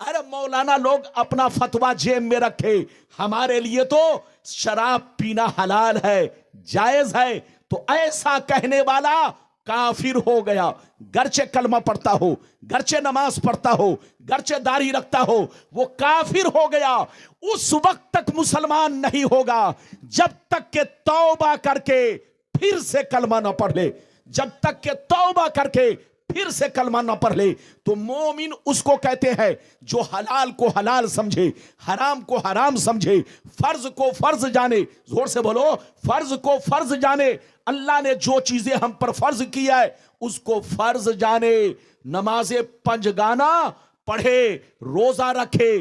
ارے مولانا لوگ اپنا فتویٰ جیب میں رکھے، ہمارے لیے تو شراب پینا حلال ہے، جائز ہے، تو ایسا کہنے والا کافر ہو گیا، گرچہ کلمہ پڑھتا ہو، گرچہ نماز پڑھتا ہو، گرچہ داڑھی رکھتا ہو، وہ کافر ہو گیا۔ اس وقت تک مسلمان نہیں ہوگا جب تک کہ توبہ کر کے پھر سے کلمہ نہ پڑھ لے، جب تک کہ توبہ کر کے پھر سے کلمہ نہ پڑھ لے۔ تو مومن اس کو کہتے ہیں جو حلال کو حلال سمجھے، حرام کو حرام سمجھے، فرض کو فرض جانے، زور سے بولو، فرض کو فرض جانے۔ اللہ نے جو چیزیں ہم پر فرض کیا ہے اس کو فرض جانے، نماز پنجگانہ پڑھے، روزہ رکھے،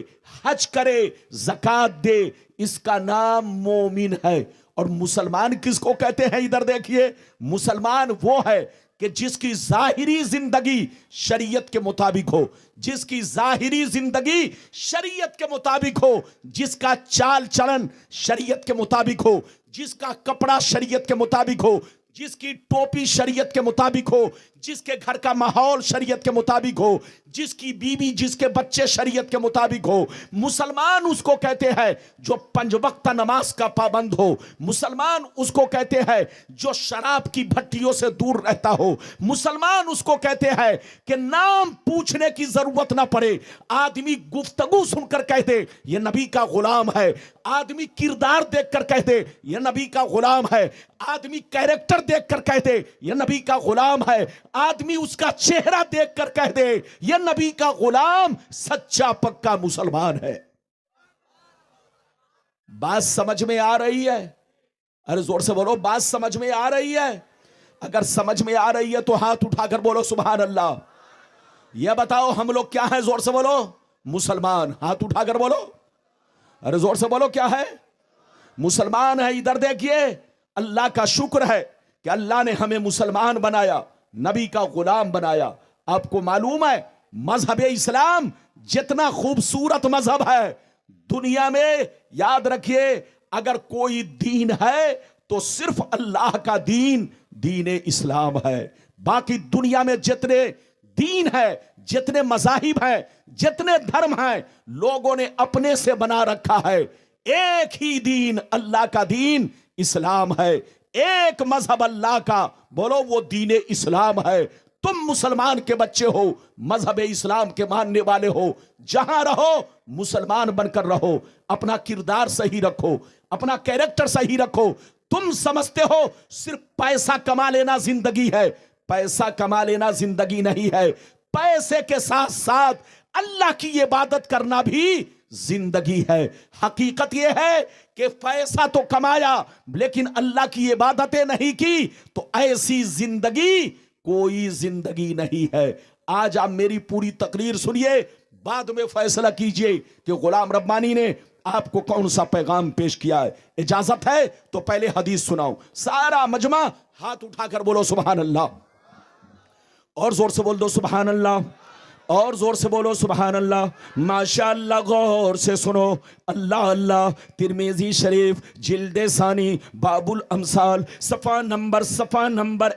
حج کرے، زکوٰۃ دے، اس کا نام مومن ہے۔ اور مسلمان کس کو کہتے ہیں؟ ادھر دیکھیے، مسلمان وہ ہے کہ جس کی ظاہری زندگی شریعت کے مطابق ہو، جس کی ظاہری زندگی شریعت کے مطابق ہو، جس کا چال چلن شریعت کے مطابق ہو، جس کا کپڑا شریعت کے مطابق ہو، جس کی ٹوپی شریعت کے مطابق ہو، جس کے گھر کا ماحول شریعت کے مطابق ہو، جس کی بیوی جس کے بچے شریعت کے مطابق ہو۔ مسلمان اس کو کہتے ہیں جو 5 وقت نماز کا پابند ہو، مسلمان اس کو کہتے ہیں جو شراب کی بھٹیوں سے دور رہتا ہو، مسلمان اس کو کہتے ہیں کہ نام پوچھنے کی ضرورت نہ پڑے، آدمی گفتگو سن کر کہہ دے یہ نبی کا غلام ہے، آدمی کردار دیکھ کر کہہ دے یہ نبی کا غلام ہے، آدمی کیریکٹر دیکھ کر کہہ دے یہ نبی کا غلام ہے، آدمی اس کا چہرہ دیکھ کر کہہ دے یہ نبی کا غلام، سچا پکا مسلمان ہے۔ بات سمجھ میں آ رہی ہے؟ ارے زور سے بولو، بات سمجھ میں آ رہی ہے؟ اگر سمجھ میں آ رہی ہے تو ہاتھ اٹھا کر بولو سبحان اللہ۔ یہ بتاؤ ہم لوگ کیا ہیں؟ زور سے بولو، مسلمان۔ ہاتھ اٹھا کر بولو، ارے زور سے بولو، کیا ہے؟ مسلمان ہے۔ ادھر دیکھیے، اللہ کا شکر ہے کہ اللہ نے ہمیں مسلمان بنایا، نبی کا غلام بنایا۔ آپ کو معلوم ہے مذہب اسلام جتنا خوبصورت مذہب ہے دنیا میں، یاد رکھیے اگر کوئی دین ہے تو صرف اللہ کا دین، دین اسلام ہے۔ باقی دنیا میں جتنے دین ہے، جتنے مذاہب ہیں، جتنے دھرم ہیں، لوگوں نے اپنے سے بنا رکھا ہے۔ ایک ہی دین، اللہ کا دین اسلام ہے، ایک مذہب اللہ کا، بولو وہ دین اسلام ہے۔ تم مسلمان کے بچے ہو، مذہب اسلام کے ماننے والے ہو، جہاں رہو مسلمان بن کر رہو، اپنا کردار صحیح رکھو، اپنا کیریکٹر صحیح رکھو۔ تم سمجھتے ہو صرف پیسہ کما لینا زندگی ہے، پیسہ کما لینا زندگی نہیں ہے، پیسے کے ساتھ ساتھ اللہ کی عبادت کرنا بھی زندگی ہے۔ حقیقت یہ ہے کہ پیسہ تو کمایا لیکن اللہ کی عبادتیں نہیں کی تو ایسی زندگی کوئی زندگی نہیں ہے۔ آج آپ میری پوری تقریر سنیے، بعد میں فیصلہ کیجئے کہ غلام ربانی نے آپ کو کون سا پیغام پیش کیا ہے۔ اجازت ہے تو پہلے حدیث سناؤں۔ سارا مجمع ہاتھ اٹھا کر بولو سبحان اللہ، اور زور سے بول دو سبحان اللہ، اور زور سے بولو سبحان اللہ۔ ماشاءاللہ، غور سے سنو، اللہ اللہ۔ ترمذی شریف جلد ثانی باب الامثال، صفحہ نمبر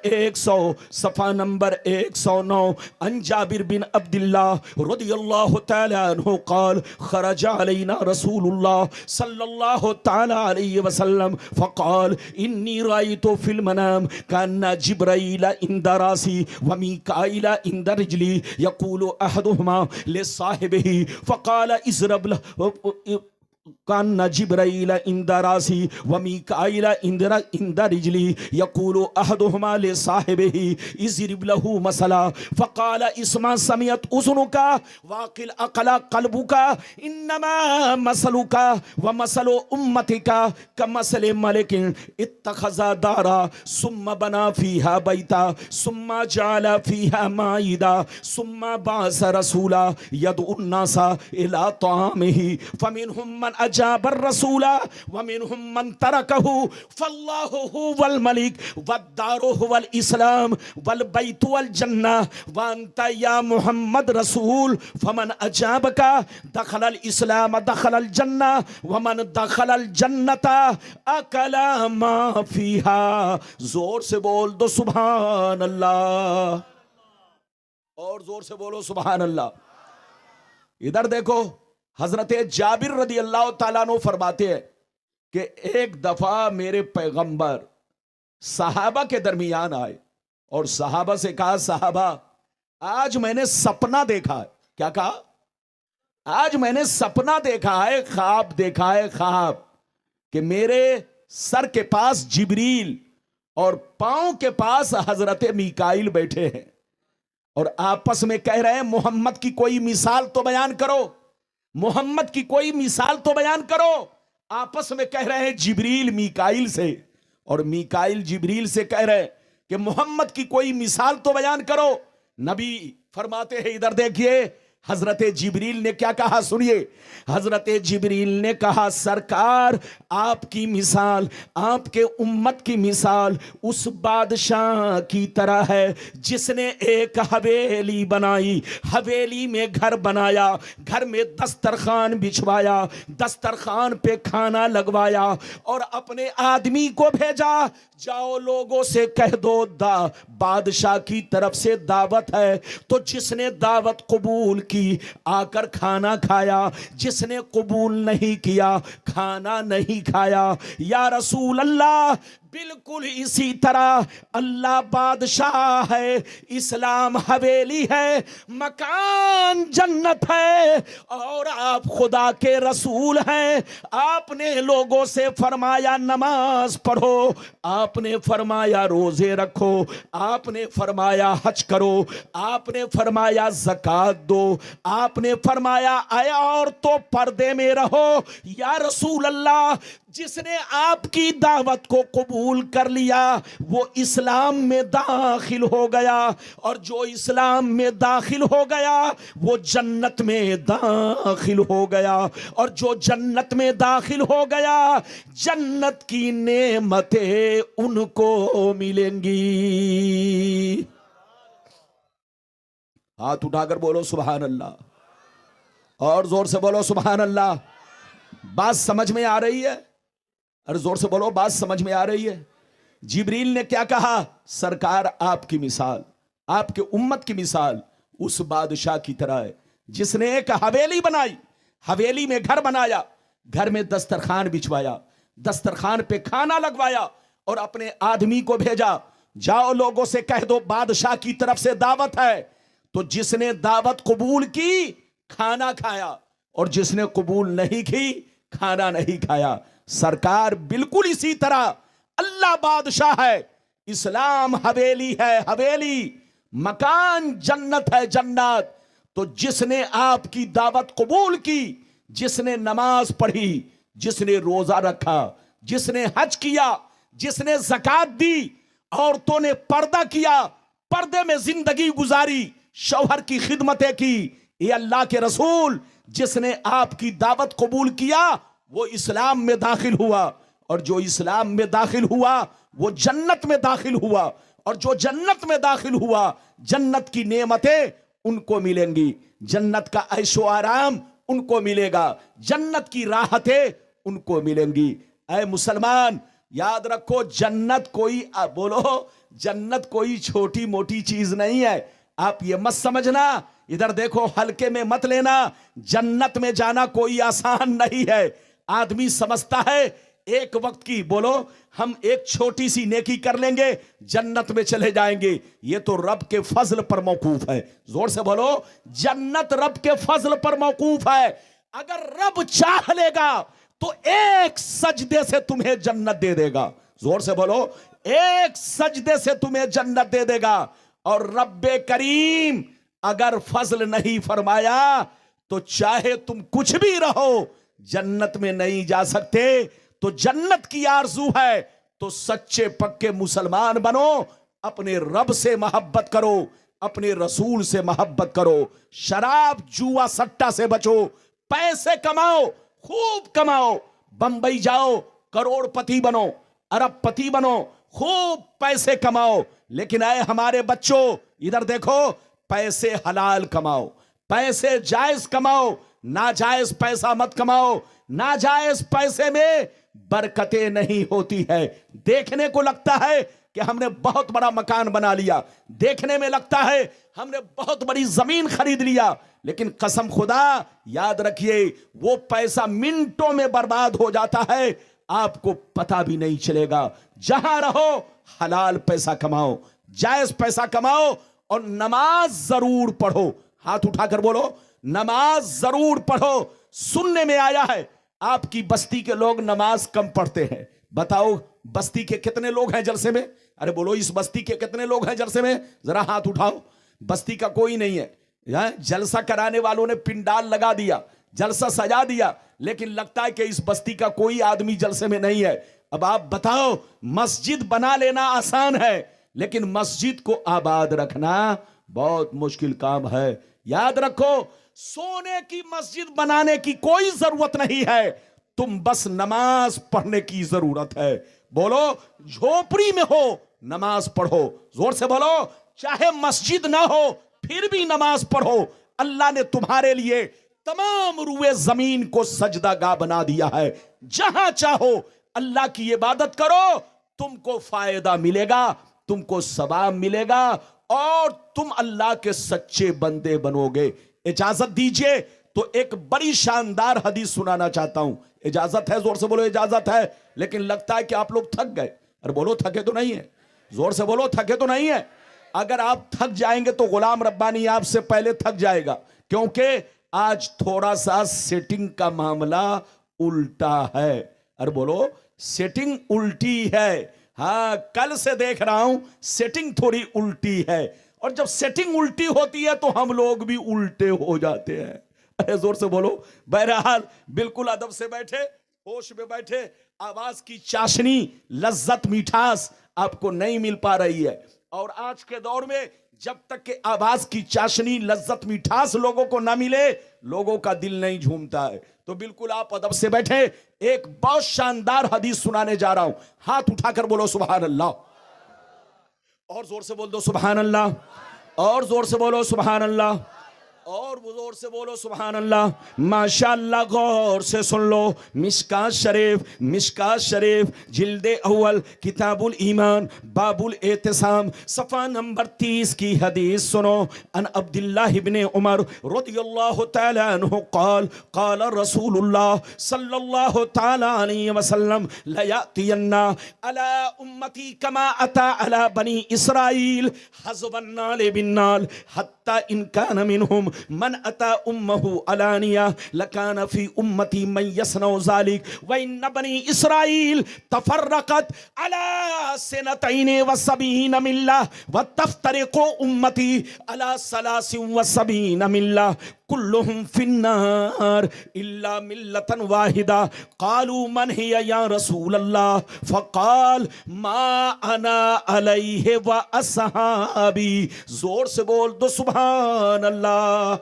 100، صفحہ نمبر 109۔ عن جابر بن عبداللہ رضی اللہ تعالی عنہ قال خرج علینا رسول اللہ صلی اللہ تعالی علیہ وسلم فقال انی رأیت فی المنام کان جبرائیل عند راسی ومیکائیل عند رجلی یقول احدهما لصاحبه فقال اضرب له کان جبرائیل عند راسی ومیکائیل عند رجلی یقول احدهما لصاحبه اضرب له مثلا فقال اسمع سمعت اذنك واقل عقل قلبك انما مثلك ومثل امتك كمثل ملك اتخذ دارا ثم بنى فيها بيتا ثم جعل فيها مائدة ثم بعث رسولا يدعو الناس الى طعامه فمنهم من اجاب الرسول ومنهم من تركه فالله هو الملك والدار هو الاسلام والبيت والجنة وانت يا محمد رسول فمن اجابك دخل الاسلام دخل الجنة ومن دخل الجنة اكل ما فيها۔ زور سے بول دو سبحان اللہ، اور زور سے بولو سبحان اللہ۔ ادھر دیکھو حضرت جابر رضی اللہ تعالیٰ عنہ فرماتے ہیں کہ ایک دفعہ میرے پیغمبر صحابہ کے درمیان آئے اور صحابہ سے کہا صحابہ آج میں نے سپنا دیکھا ہے. کیا کہا؟ آج میں نے سپنا دیکھا ہے، خواب دیکھا ہے، خواب کہ میرے سر کے پاس جبریل اور پاؤں کے پاس حضرت میکائیل بیٹھے ہیں اور آپس میں کہہ رہے ہیں محمد کی کوئی مثال تو بیان کرو، محمد کی کوئی مثال تو بیان کرو. آپس میں کہہ رہے ہیں جبریل میکائیل سے، اور میکائیل جبریل سے کہہ رہے ہیں کہ محمد کی کوئی مثال تو بیان کرو. نبی فرماتے ہیں ادھر دیکھیے حضرت جبریل نے کیا کہا، سنیے. حضرت جبریل نے کہا سرکار آپ کی مثال، آپ کے امت کی مثال اس بادشاہ کی طرح ہے جس نے ایک حویلی بنائی، حویلی میں گھر بنایا، گھر میں دسترخوان بچھوایا، دسترخوان پہ کھانا لگوایا اور اپنے آدمی کو بھیجا، جاؤ لوگوں سے کہہ دو بادشاہ کی طرف سے دعوت ہے. تو جس نے دعوت قبول کی آ کر کھانا کھایا، جس نے قبول نہیں کیا کھانا نہیں کھایا. یا رسول اللہ بالکل اسی طرح اللہ بادشاہ ہے، اسلام حویلی ہے، مکان جنت ہے، اور آپ خدا کے رسول ہیں. آپ نے لوگوں سے فرمایا نماز پڑھو، آپ نے فرمایا روزے رکھو، آپ نے فرمایا حج کرو، آپ نے فرمایا زکوٰۃ دو، آپ نے فرمایا اے عورتوں پردے میں رہو. یا رسول اللہ جس نے آپ کی دعوت کو قبول کر لیا وہ اسلام میں داخل ہو گیا، اور جو اسلام میں داخل ہو گیا وہ جنت میں داخل ہو گیا، اور جو جنت میں داخل ہو گیا جنت کی نعمتیں ان کو ملیں گی. ہاتھ اٹھا کر بولو سبحان اللہ، اور زور سے بولو سبحان اللہ. بات سمجھ میں آ رہی ہے؟ اور زور سے بولو بات سمجھ میں آ رہی ہے؟ جبریل نے کیا کہا؟ سرکار آپ کی مثال، آپ کے امت کی مثال اس بادشاہ کی طرح ہے جس نے ایک حویلی بنائی، حویلی میں گھر بنایا، گھر میں دسترخوان بچھوایا، دسترخوان پہ کھانا لگوایا اور اپنے آدمی کو بھیجا، جاؤ لوگوں سے کہہ دو بادشاہ کی طرف سے دعوت ہے. تو جس نے دعوت قبول کی کھانا کھایا، اور جس نے قبول نہیں کی کھانا نہیں کھایا. سرکار بالکل اسی طرح اللہ بادشاہ ہے، اسلام حویلی ہے، حویلی مکان جنت ہے، جنت. تو جس نے آپ کی دعوت قبول کی، جس نے نماز پڑھی، جس نے روزہ رکھا، جس نے حج کیا، جس نے زکوٰۃ دی، عورتوں نے پردہ کیا، پردے میں زندگی گزاری، شوہر کی خدمتیں کی، یہ اللہ کے رسول جس نے آپ کی دعوت قبول کیا وہ اسلام میں داخل ہوا، اور جو اسلام میں داخل ہوا وہ جنت میں داخل ہوا، اور جو جنت میں داخل ہوا جنت کی نعمتیں ان کو ملیں گی، جنت کا عیش و آرام ان کو ملے گا، جنت کی راحتیں ان کو ملیں گی. اے مسلمان یاد رکھو جنت کوئی بولو جنت کوئی چھوٹی موٹی چیز نہیں ہے. آپ یہ مت سمجھنا، ادھر دیکھو ہلکے میں مت لینا، جنت میں جانا کوئی آسان نہیں ہے. آدمی سمجھتا ہے ایک وقت کی بولو ہم ایک چھوٹی سی نیکی کر لیں گے جنت میں چلے جائیں گے، یہ تو رب کے فضل پر موقوف ہے. زور سے بولو جنت رب کے فضل پر موقوف ہے. اگر رب چاہ لے گا تو ایک سجدے سے تمہیں جنت دے دے گا. زور سے بولو ایک سجدے سے تمہیں جنت دے دے گا. اور رب کریم اگر فضل نہیں فرمایا تو چاہے تم کچھ بھی رہو جنت میں نہیں جا سکتے. تو جنت کی آرزو ہے تو سچے پکے مسلمان بنو، اپنے رب سے محبت کرو، اپنے رسول سے محبت کرو، شراب جوا سٹا سے بچو، پیسے کماؤ، خوب کماؤ، بمبئی جاؤ کروڑ پتی بنو، ارب پتی بنو، خوب پیسے کماؤ. لیکن اے ہمارے بچوں ادھر دیکھو پیسے حلال کماؤ، پیسے جائز کماؤ، ناجائز پیسہ مت کماؤ. ناجائز پیسے میں برکتیں نہیں ہوتی ہے. دیکھنے کو لگتا ہے کہ ہم نے بہت بڑا مکان بنا لیا, دیکھنے میں لگتا ہے ہم نے بہت بڑی زمین خرید لیا, لیکن قسم خدا یاد رکھیے وہ پیسہ منٹوں میں برباد ہو جاتا ہے, آپ کو پتا بھی نہیں چلے گا. جہاں رہو حلال پیسہ کماؤ, جائز پیسہ کماؤ, اور نماز ضرور پڑھو. ہاتھ اٹھا کر بولو نماز ضرور پڑھو. سننے میں آیا ہے آپ کی بستی کے لوگ نماز کم پڑھتے ہیں. بتاؤ بستی کے کتنے لوگ ہیں جلسے میں؟ ارے بولو اس بستی کے کتنے لوگ ہیں جلسے میں؟ ذرا ہاتھ اٹھاؤ. بستی کا کوئی نہیں ہے. جلسہ کرانے والوں نے پنڈال لگا دیا, جلسہ سجا دیا, لیکن لگتا ہے کہ اس بستی کا کوئی آدمی جلسے میں نہیں ہے. اب آپ بتاؤ مسجد بنا لینا آسان ہے, لیکن مسجد کو آباد رکھنا بہت مشکل کام ہے. یاد رکھو سونے کی مسجد بنانے کی کوئی ضرورت نہیں ہے, تم بس نماز پڑھنے کی ضرورت ہے. بولو جھوپڑی میں ہو نماز پڑھو, زور سے بولو چاہے مسجد نہ ہو پھر بھی نماز پڑھو. اللہ نے تمہارے لیے تمام روئے زمین کو سجدہ گاہ بنا دیا ہے. جہاں چاہو اللہ کی عبادت کرو, تم کو فائدہ ملے گا, تم کو ثواب ملے گا, اور تم اللہ کے سچے بندے بنو گے. اجازت دیجئے تو ایک بڑی شاندار حدیث سنانا چاہتا ہوں. اجازت ہے؟ زور سے بولو اجازت ہے. لیکن لگتا ہے کہ آپ لوگ تھک گئے. ارے بولو تھکے تو نہیں ہے؟ زور سے بولو تھکے تو نہیں ہے؟ اگر آپ تھک جائیں گے تو غلام ربانی آپ سے پہلے تھک جائے گا, کیونکہ آج تھوڑا سا سیٹنگ کا معاملہ الٹا ہے. ارے بولو سیٹنگ الٹی ہے. ہاں کل سے دیکھ رہا ہوں سیٹنگ تھوڑی الٹی ہے, اور جب سیٹنگ الٹی ہوتی ہے تو ہم لوگ بھی الٹے ہو جاتے ہیں. ارے زور سے بولو. بہرحال بالکل ادب سے بیٹھے, ہوش میں بیٹھے. آواز کی چاشنی, لذت, میٹھاس آپ کو نہیں مل پا رہی ہے, اور آج کے دور میں جب تک کہ آواز کی چاشنی, لذت, میٹھاس لوگوں کو نہ ملے لوگوں کا دل نہیں جھومتا ہے. تو بالکل آپ ادب سے بیٹھے, ایک بہت شاندار حدیث سنانے جا رہا ہوں. ہاتھ اٹھا کر بولو سبحان اللہ, اور زور سے بول دو سبحان اللہ, اور زور سے بولو سبحان اللہ, اور زور سے بولو سبحان اللہ. ماشاءاللہ غور سے سن لو. مشکات شریف, مشکات شریف جلد اول کتاب الایمان باب الاعتصام صفحہ نمبر 30 کی حدیث سنو. ان عبداللہ ابن عمر رضی اللہ تعالی عنہ قال قال رسول اللہ صلی اللہ تعالی علیہ وسلم لیاتین علی امتی کما اتا علی بنی اسرائیل حزب النال بالنال حتی ان کان منہم من اتا امه علانیہ لکان فی امتی من یسنو ذالک وان بنی اسرائیل تفرقت علی سنتین وسبعین ملہ وتفترق امتی علی 73 ملہ کلہم فی النار الا ملتا واحدہ. قالوا من ہی یا رسول اللہ؟ فقال ما انا علیہ و اصحابی. زور سے بول دو سبحان اللہ.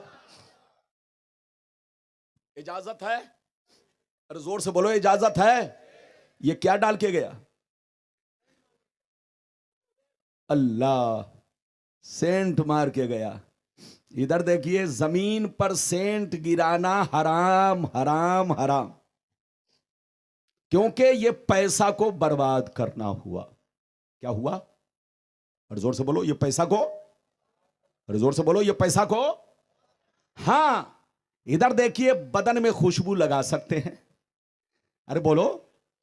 اجازت ہے؟ ارے زور سے بولو اجازت ہے. یہ کیا ڈال کے گیا؟ اللہ سینٹ مار کے گیا. ادھر دیکھیے زمین پر سینٹ گرانا حرام حرام حرام, کیونکہ یہ پیسہ کو برباد کرنا ہوا. کیا ہوا؟ اور زور سے بولو یہ پیسہ کو, اور زور سے بولو یہ پیسہ کو. ہاں ادھر دیکھیے بدن میں خوشبو لگا سکتے ہیں. ارے بولو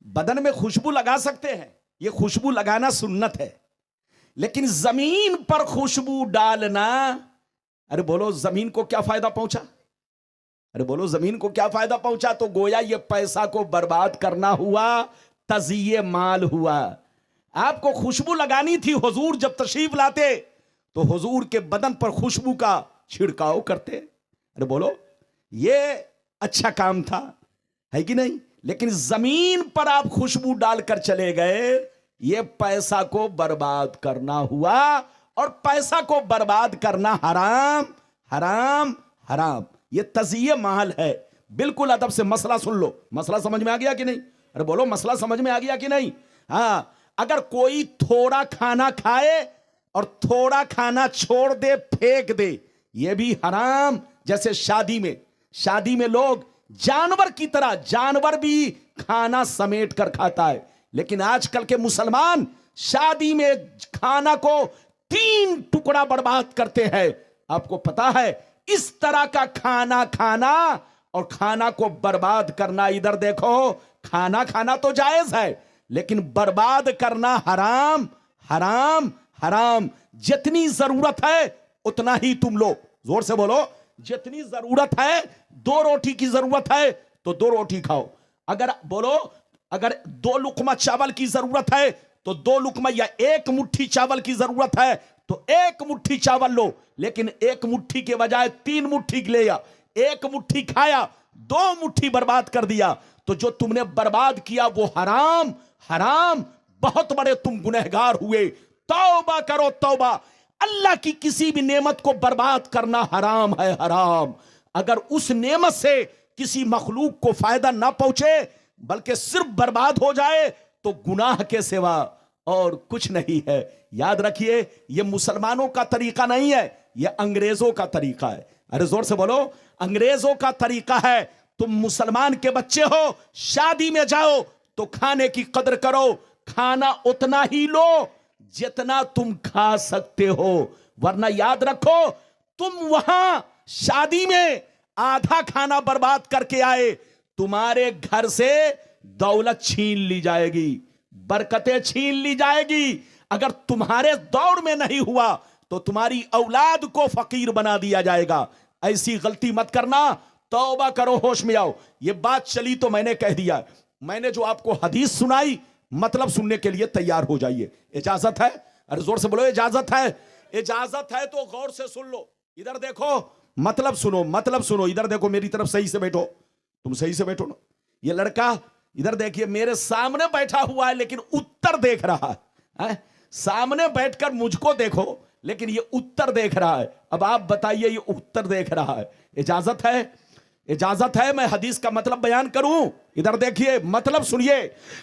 بدن میں خوشبو لگا سکتے ہیں, یہ خوشبو لگانا سنت ہے, لیکن زمین پر خوشبو ڈالنا, ارے بولو زمین کو کیا فائدہ پہنچا؟ ارے بولو زمین کو کیا فائدہ پہنچا؟ تو گویا یہ پیسہ کو برباد کرنا ہوا, تزیے مال ہوا. آپ کو خوشبو لگانی تھی, حضور جب تشریف لاتے تو حضور کے بدن پر خوشبو کا چھڑکاؤ کرتے. ارے بولو یہ اچھا کام تھا, ہے کہ نہیں؟ لیکن زمین پر آپ خوشبو ڈال کر چلے گئے, یہ پیسہ کو برباد کرنا ہوا, اور پیسہ کو برباد کرنا حرام حرام حرام. یہ تزیے مال ہے. بالکل ادب سے مسئلہ سن لو. مسئلہ سمجھ میں آ گیا کہ نہیں؟ ارے بولو مسئلہ سمجھ میں آ گیا کہ نہیں؟ ہاں اگر کوئی تھوڑا کھانا کھائے اور تھوڑا کھانا چھوڑ دے, پھینک دے, یہ بھی حرام. جیسے شادی میں لوگ جانور کی طرح, جانور بھی کھانا سمیٹ کر کھاتا ہے, لیکن آج کل کے مسلمان شادی میں کھانا کو 3 ٹکڑا برباد کرتے ہیں. آپ کو پتا ہے اس طرح کا کھانا کھانا اور کھانا کو برباد کرنا، ادھر دیکھو، کھانا کھانا تو جائز ہے لیکن برباد کرنا حرام حرام حرام. جتنی ضرورت ہے اتنا ہی تم لو. زور سے بولو. جتنی ضرورت ہے، 2 روٹی کی ضرورت ہے تو 2 روٹی کھاؤ. اگر بولو اگر 2 لقمہ چاول کی ضرورت ہے تو 2 لقمہ، یا 1 مٹھی چاول کی ضرورت ہے تو 1 مٹھی چاول لو. لیکن 1 مٹھی کے بجائے 3 مٹھی لیا. 1 مٹھی کھایا، 2 مٹھی برباد کر دیا. تو جو تم نے برباد کیا وہ حرام حرام. بہت بڑے تم گنہگار ہوئے. توبہ کرو توبہ. اللہ کی کسی بھی نعمت کو برباد کرنا حرام ہے حرام. اگر اس نعمت سے کسی مخلوق کو فائدہ نہ پہنچے بلکہ صرف برباد ہو جائے تو گناہ کے سوا اور کچھ نہیں ہے. یاد رکھیے یہ مسلمانوں کا طریقہ نہیں ہے، یہ انگریزوں کا طریقہ ہے. ارے زور سے بولو. انگریزوں کا طریقہ ہے. تم مسلمان کے بچے ہو، شادی میں جاؤ تو کھانے کی قدر کرو. کھانا اتنا ہی لو جتنا تم کھا سکتے ہو، ورنہ یاد رکھو تم وہاں شادی میں آدھا کھانا برباد کر کے آئے، تمہارے گھر سے دولت چھین لی جائے گی، برکتیں چھین لی جائے گی. اگر تمہارے دور میں نہیں ہوا تو تمہاری اولاد کو فقیر بنا دیا جائے گا. ایسی غلطی مت کرنا. توبہ کرو، ہوش میں آؤ. یہ بات چلی تو میں نے کہہ دیا. میں نے جو آپ کو حدیث سنائی مطلب سننے کے لیے تیار ہو جائیے. اجازت ہے؟ ارے زور سے بولو. اجازت ہے؟ اجازت ہے تو غور سے سن لو. ادھر دیکھو، مطلب سنو مطلب سنو. ادھر دیکھو، میری طرف صحیح سے بیٹھو. تم صحیح سے بیٹھو نا. یہ لڑکا ادھر دیکھیے، میرے سامنے بیٹھا ہوا ہے لیکن اتر دیکھ رہا ہے. سامنے بیٹھ کر مجھ کو دیکھو لیکن یہ اتر دیکھ رہا ہے. اب آپ بتائیے یہ اتر دیکھ رہا ہے. اجازت ہے؟ اجازت ہے میں حدیث کا مطلب بیان کروں؟ ادھر دیکھیے، مطلب سنیے.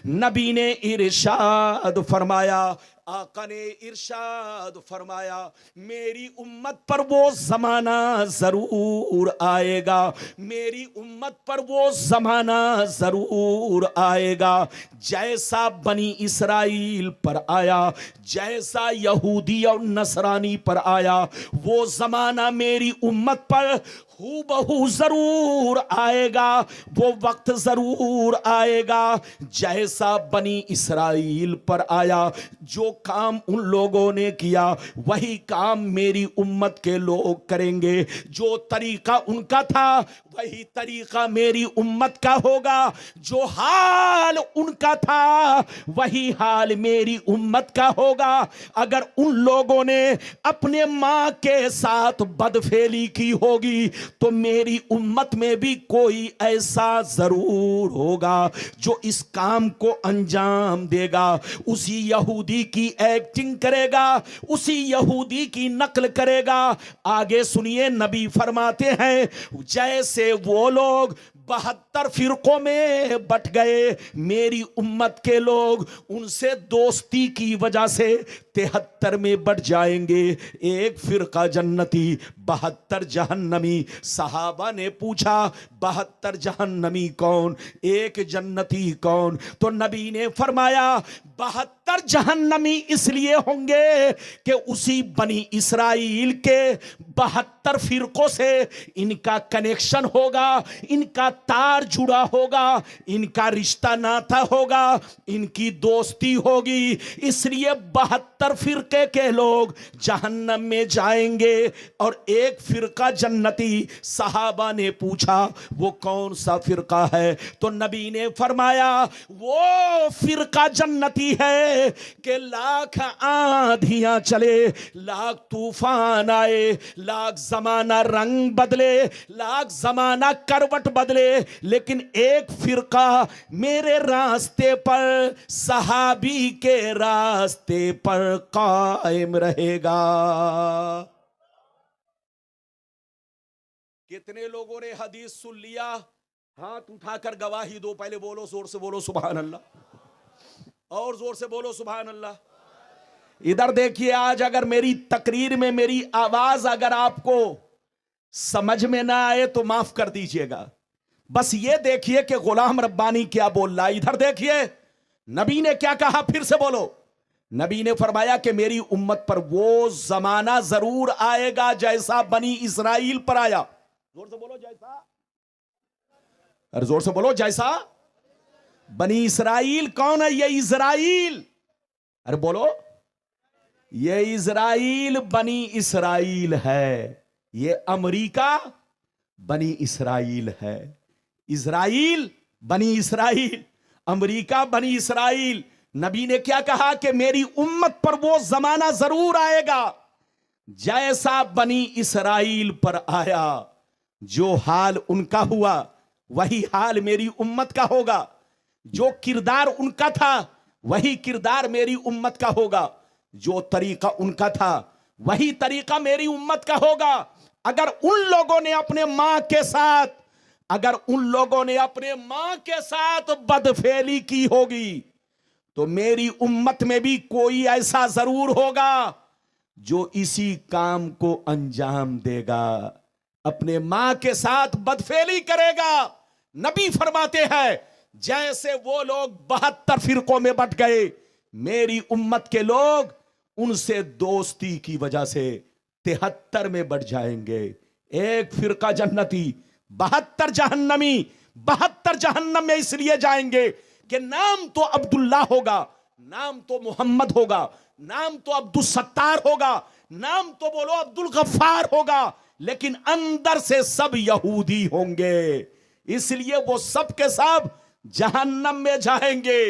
نبی نے ارشاد فرمایا، آقا نے ارشاد فرمایا، میری امت پر وہ زمانہ ضرور آئے گا، میری امت پر وہ زمانہ ضرور آئے گا جیسا بنی اسرائیل پر آیا، جیسا یہودی اور نصرانی پر آیا. وہ زمانہ میری امت پر ہو بہو ضرور آئے گا، وہ وقت ضرور آئے گا جیسا بنی اسرائیل پر آیا. جو کام ان لوگوں نے کیا وہی کام میری امت کے لوگ کریں گے. جو طریقہ ان کا تھا وہی طریقہ میری امت کا ہوگا. جو حال ان کا تھا وہی حال میری امت کا ہوگا. اگر ان لوگوں نے اپنے ماں کے ساتھ بدفعلی کی ہوگی تو میری امت میں بھی کوئی ایسا ضرور ہوگا جو اس کام کو انجام دے گا. اسی یہودی کی ایکٹنگ کرے گا، اسی یہودی کی نقل کرے گا. آگے سنیے، نبی فرماتے ہیں جیسے وہ لوگ 72 فرقوں میں بٹ گئے، میری امت کے لوگ ان سے دوستی کی وجہ سے 73 میں بٹ جائیں گے. ایک فرقہ جنتی، 72 جہنمی. صحابہ نے پوچھا 72 جہنمی کون، ایک جنتی کون؟ تو نبی نے فرمایا 72 جہنمی اس لیے ہوں گے کہ اسی بنی اسرائیل کے 72 فرقوں سے ان کا کنیکشن ہوگا، ان کا تار جڑا ہوگا، ان کا رشتہ ناتا ہوگا، ان کی دوستی ہوگی. اس لیے 72 فرقے کے لوگ جہنم میں جائیں گے اور ایک فرقہ جنتی. صحابہ نے پوچھا وہ کون سا فرقہ ہے؟ تو نبی نے فرمایا وہ فرقہ جنتی ہے کہ لاکھ آندھیاں چلے، لاکھ طوفان آئے، لاکھ زمانہ رنگ بدلے، لاکھ زمانہ کروٹ بدلے، لیکن ایک فرقہ میرے راستے پر، صحابی کے راستے پر قائم رہے گا. کتنے لوگوں نے حدیث سن لیا؟ ہاتھ اٹھا کر گواہی دو. پہلے بولو، زور سے بولو سبحان اللہ، اور زور سے بولو سبحان اللہ. ادھر دیکھیے، آج اگر میری تقریر میں میری آواز اگر آپ کو سمجھ میں نہ آئے تو معاف کر دیجئے گا. بس یہ دیکھیے کہ غلام ربانی کیا بول رہا ہے. ادھر دیکھیے نبی نے کیا کہا، پھر سے بولو. نبی نے فرمایا کہ میری امت پر وہ زمانہ ضرور آئے گا جیسا بنی اسرائیل پر آیا. زور سے بولو جیسا. ارے زور سے بولو جیسا. بنی اسرائیل کون ہے؟ یہ اسرائیل. ارے بولو. یہ اسرائیل بنی اسرائیل ہے. یہ امریکہ بنی اسرائیل ہے. اسرائیل بنی اسرائیل، امریکہ بنی اسرائیل. نبی نے کیا کہا کہ میری امت پر وہ زمانہ ضرور آئے گا جیسا بنی اسرائیل پر آیا. جو حال ان کا ہوا وہی حال میری امت کا ہوگا. جو کردار ان کا تھا وہی کردار میری امت کا ہوگا. جو طریقہ ان کا تھا وہی طریقہ میری امت کا ہوگا. اگر ان لوگوں نے اپنے ماں کے ساتھ بدفعلی کی ہوگی تو میری امت میں بھی کوئی ایسا ضرور ہوگا جو اسی کام کو انجام دے گا. اپنے ماں کے ساتھ بدفعلی کرے گا. نبی فرماتے ہیں جیسے وہ لوگ 72 فرقوں میں بٹ گئے، میری امت کے لوگ ان سے دوستی کی وجہ سے 73 میں بٹ جائیں گے. ایک فرقہ جنتی، 72 جہنمی. 72 جہنم میں اس لیے جائیں گے کہ نام تو عبداللہ ہوگا، نام تو محمد ہوگا، نام تو عبدالستار ہوگا، نام تو بولو عبدالغفار ہوگا، لیکن اندر سے سب یہودی ہوں گے. اس لیے وہ سب کے سب جہنم میں جائیں گے.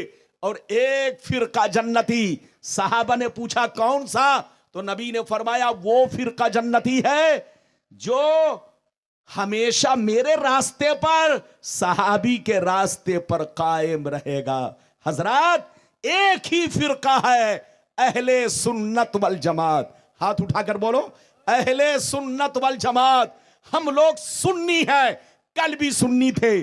اور ایک فرقہ جنتی. صحابہ نے پوچھا کون سا؟ تو نبی نے فرمایا وہ فرقہ جنتی ہے جو ہمیشہ میرے راستے پر، صحابی کے راستے پر قائم رہے گا. حضرات ایک ہی فرقہ ہے، اہل سنت والجماعت. ہاتھ اٹھا کر بولو اہل سنت والجماعت. ہم لوگ سنی ہیں، کل بھی سنی تھے،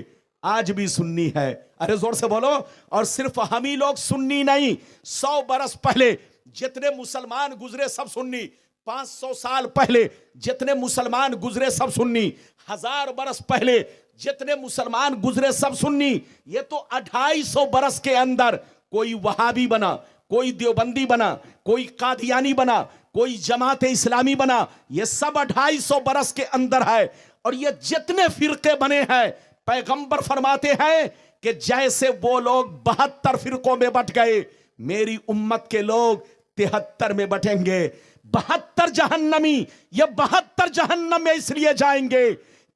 آج بھی سنی ہے. ارے زور سے بولو. اور صرف ہم ہی لوگ سنی نہیں، 100 برس پہلے جتنے مسلمان گزرے سب سنی. 500 سال پہلے جتنے مسلمان گزرے سب سنی. 1000 برس پہلے جتنے مسلمان گزرے سب سنی. یہ تو 250 برس کے اندر کوئی وہابی بنا، کوئی دیوبندی بنا، کوئی قادیانی بنا، کوئی جماعت اسلامی بنا. یہ سب 250 برس کے اندر ہے. اور یہ جتنے فرقے بنے ہیں، پیغمبر فرماتے ہیں کہ جیسے وہ لوگ 72 فرقوں میں بٹ گئے، میری امت کے لوگ 73 میں بٹیں گے. 72 جہنمی. یہ 72 جہنم میں اس لیے جائیں گے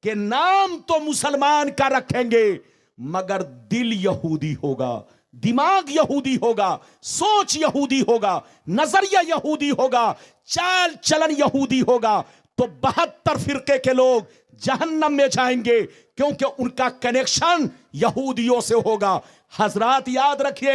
کہ نام تو مسلمان کا رکھیں گے مگر دل یہودی ہوگا، دماغ یہودی ہوگا، سوچ یہودی ہوگا، نظریہ یہودی ہوگا، چال چلن یہودی ہوگا. تو 72 فرقے کے لوگ جہنم میں جائیں گے کیونکہ ان کا کنیکشن یہودیوں سے ہوگا. حضرات یاد رکھیے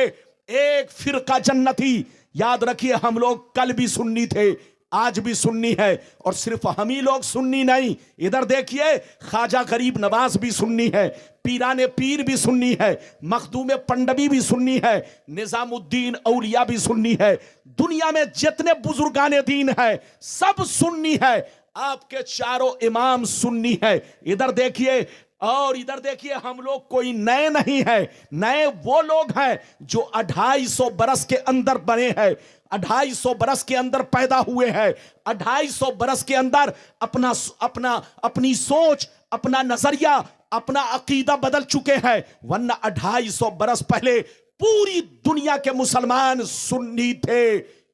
ایک فرقہ جنتی. یاد رکھیے ہم لوگ کل بھی سنی تھے، آج بھی سنی ہے. اور صرف ہم ہی لوگ سنی نہیں، ادھر دیکھیے خواجہ غریب نواز بھی سنی ہے، پیران پیر بھی سنی ہے، مخدوم پنڈوی بھی سنی ہے، نظام الدین اولیاء بھی سنی ہے. دنیا میں جتنے بزرگان دین ہیں سب سنی ہے. آپ کے چاروں امام سنی ہے. ادھر دیکھیے اور ادھر دیکھیے ہم لوگ کوئی نئے نہیں ہیں. نئے وہ لوگ ہیں جو 250 برس کے اندر بنے ہیں، 250 برس کے اندر پیدا ہوئے ہیں، 250 برس کے اندر اپنی سوچ، اپنا نظریہ، اپنا عقیدہ بدل چکے ہیں. ورنہ 250 برس پہلے پوری دنیا کے مسلمان سنی تھے،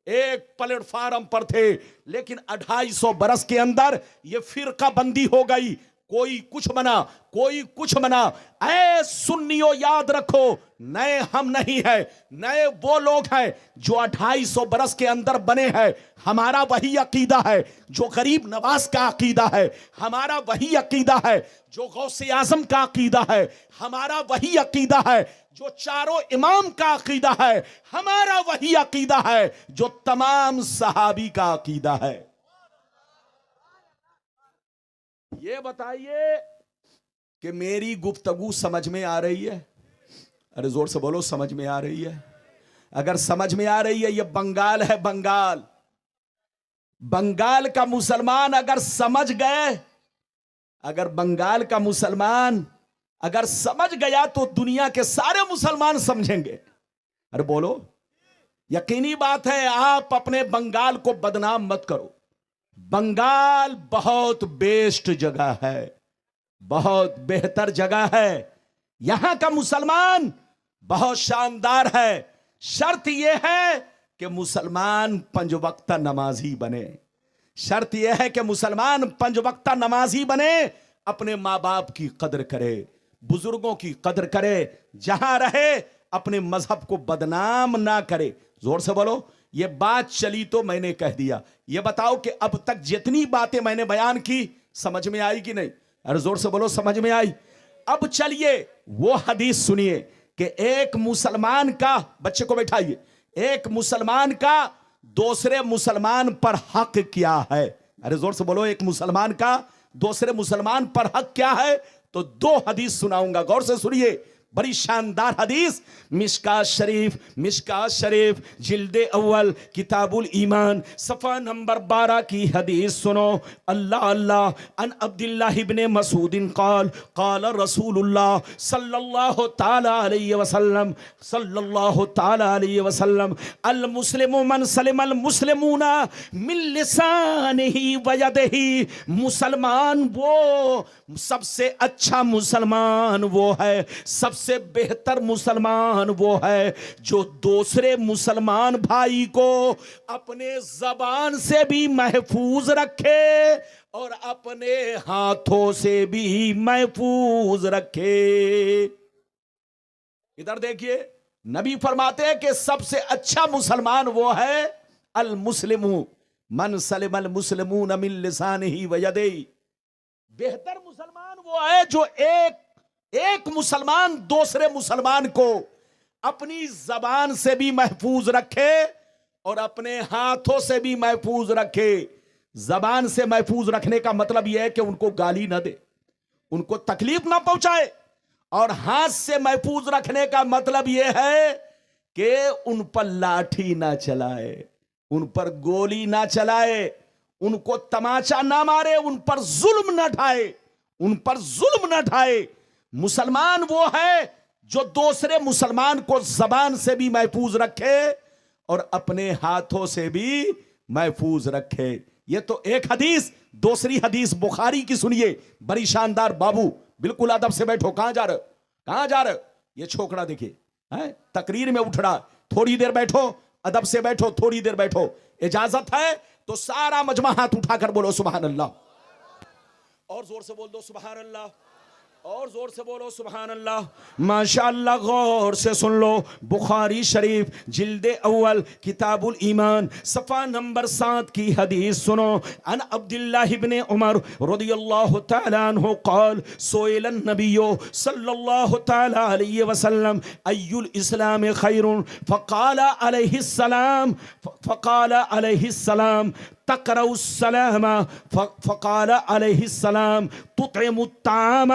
ایک پلیٹ فارم پر تھے. لیکن 250 برس کے اندر یہ فرقہ بندی ہو گئی. کوئی کچھ بنا، کوئی کچھ بنا. اے سنیو یاد رکھو نئے ہم نہیں ہیں، نئے وہ لوگ ہیں جو 250 برس کے اندر بنے ہیں. ہمارا وہی عقیدہ ہے جو غریب نواز کا عقیدہ ہے، ہمارا وہی عقیدہ ہے جو غوث اعظم کا عقیدہ ہے، ہمارا وہی عقیدہ ہے جو چاروں امام کا عقیدہ ہے، ہمارا وہی عقیدہ ہے جو تمام صحابی کا عقیدہ ہے. یہ بتائیے کہ میری گفتگو سمجھ میں آ رہی ہے؟ ارے زور سے بولو سمجھ میں آ رہی ہے؟ اگر سمجھ میں آ رہی ہے، یہ بنگال ہے، بنگال. بنگال کا مسلمان اگر سمجھ گئے، اگر بنگال کا مسلمان اگر سمجھ گیا تو دنیا کے سارے مسلمان سمجھیں گے. ارے بولو یقینی بات ہے آپ اپنے بنگال کو بدنام مت کرو. بنگال بہت بیسٹ جگہ ہے, بہت بہتر جگہ ہے. یہاں کا مسلمان بہت شاندار ہے. شرط یہ ہے کہ مسلمان 5 وقتہ نمازی بنے. شرط یہ ہے کہ مسلمان 5 وقتہ نمازی بنے, اپنے ماں باپ کی قدر کرے, بزرگوں کی قدر کرے, جہاں رہے اپنے مذہب کو بدنام نہ کرے. زور سے بولو. یہ بات چلی تو میں نے کہہ دیا. یہ بتاؤ کہ اب تک جتنی باتیں میں نے بیان کی سمجھ میں آئی کہ نہیں؟ ارے زور سے بولو, سمجھ میں آئی؟ اب چلیے وہ حدیث سنیے کہ ایک مسلمان کا, بچے کو بیٹھائیے, ایک مسلمان کا دوسرے مسلمان پر حق کیا ہے. ارے زور سے بولو, ایک مسلمان کا دوسرے مسلمان پر حق کیا ہے؟ تو 2 حدیث سناؤں گا, غور سے سنیے, بڑی شاندار حدیث. مشکات شریف جلد اول کتاب الایمان صفحہ نمبر 12 کی حدیث سنو. اللہ اللہ. ان عبداللہ ابن مسعود قال قال رسول اللہ صلی اللہ تعالی علیہ وسلم المسلم من سلم المسلمون من لسانہ ویدہ. مسلمان وہ سب سے اچھا مسلمان وہ ہے, سب سے بہتر مسلمان وہ ہے جو دوسرے مسلمان بھائی کو اپنے زبان سے بھی محفوظ رکھے اور اپنے ہاتھوں سے بھی محفوظ رکھے. ادھر دیکھیے, نبی فرماتے ہیں کہ سب سے اچھا مسلمان وہ ہے المسلم من سلم المسلمون من لسانہ ویدہ. بہتر مسلمان وہ ہے جو ایک مسلمان دوسرے مسلمان کو اپنی زبان سے بھی محفوظ رکھے اور اپنے ہاتھوں سے بھی محفوظ رکھے. زبان سے محفوظ رکھنے کا مطلب یہ ہے کہ ان کو گالی نہ دے, ان کو تکلیف نہ پہنچائے, اور ہاتھ سے محفوظ رکھنے کا مطلب یہ ہے کہ ان پر لاٹھی نہ چلائے, ان پر گولی نہ چلائے, ان کو تماچا نہ مارے, ان پر ظلم نہ ڈھائے, ان پر ظلم نہ ڈھائے. مسلمان وہ ہے جو دوسرے مسلمان کو زبان سے بھی محفوظ رکھے اور اپنے ہاتھوں سے بھی محفوظ رکھے. یہ تو ایک حدیث. دوسری حدیث بخاری کی سنیے, بڑی شاندار. بابو بالکل ادب سے بیٹھو. کہاں جا رہے, کہاں جا رہے؟ یہ چھوکرا دیکھیے تقریر میں اٹھ رہا. تھوڑی دیر بیٹھو, ادب سے بیٹھو, تھوڑی دیر بیٹھو. اجازت ہے تو سارا مجمع ہاتھ اٹھا کر بولو سبحان اللہ, اور زور سے بول دو سبحان اللہ, اور زور سے بولو سبحان اللہ. ماشاءاللہ. غور سے سن لو. بخاری شریف جلد اول کتاب الایمان صفحہ نمبر 7 کی حدیث سنو. ان عبداللہ ابن عمر رضی اللہ تعالی عنہ قال سئل النبی صلی اللہ تعالی علیہ وسلم ای الاسلام خیر فقال علیہ السلام تقرأ السلام فقال علیہ السلام تطعم الطعام